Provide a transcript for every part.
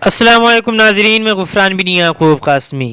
अस्सलाम वालेकुम नाजरीन, में गुफरान बिन याकूब कासमी।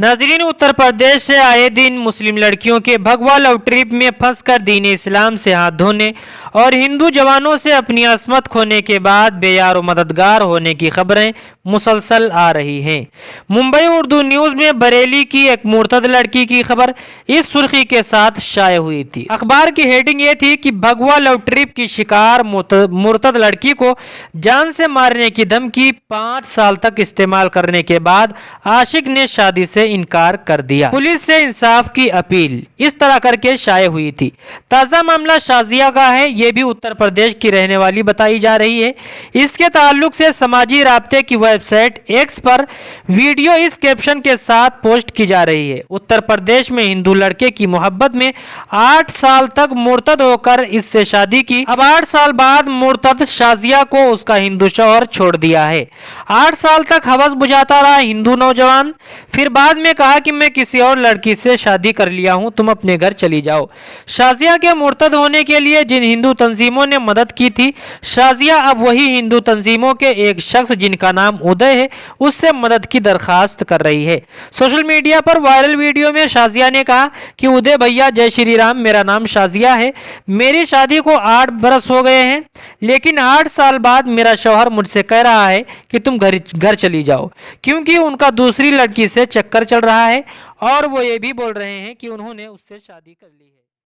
नाजरीन, उत्तर प्रदेश से आए दिन मुस्लिम लड़कियों के भगवा लव ट्रिप में फंसकर दीन इस्लाम से हाथ धोने और हिंदू जवानों से अपनी असमत खोने के बाद बेयार व मददगार होने की खबरें मुसलसल आ रही हैं। मुंबई उर्दू न्यूज़ में बरेली की एक मुर्तद लड़की की खबर इस सुर्खी के साथ शाये हुई थी। अखबार की हेडिंग ये थी कि भगवा लव ट्रिप की शिकार मुर्तद लड़की को जान से मारने की धमकी 5 साल तक इस्तेमाल करने के बाद आशिक ने शादी से इनकार कर दिया। पुलिस से इंसाफ की अपील इस तरह करके शाये हुई थी। ताज़ा मामला शाजिया का है। ये भी उत्तर प्रदेश की रहने वाली बताई जा रही है। इसके ताल्लुक से समाजी राब्ते की वेबसाइट एक्स पर वीडियो इस कैप्शन के साथ पोस्ट की जा रही है। उत्तर प्रदेश में हिंदू लड़के की मोहब्बत में 8 साल तक मुर्तद होकर इससे शादी की। अब 8 साल बाद मुर्तद शाजिया को उसका हिंदू शौहर छोड़ दिया है। 8 साल तक हवस बुझाता रहा हिंदू नौजवान, फिर बाद में कहा कि मैं किसी और लड़की से शादी कर लिया हूं, तुम अपने घर चली जाओ। शाजिया के मुर्तद होने के लिए जिन हिंदू तंजीमों ने मदद की थी, शाजिया अब वही हिंदू तंजीमों के एक शख्स जिनका नाम उदय है, उससे मदद की दरखास्त कर रही है। सोशल मीडिया पर वायरल वीडियो में शाजिया ने कहा कि उदय भैया, जय श्री राम, मेरा नाम शाजिया है। मेरी शादी को 8 बरस हो गए हैं, लेकिन 8 साल बाद मेरा शौहर मुझसे कह रहा है कि तुम घर चली जाओ, क्योंकि उनका दूसरी लड़की से चक्कर चल रहा है और वो ये भी बोल रहे हैं कि उन्होंने उससे शादी कर ली है।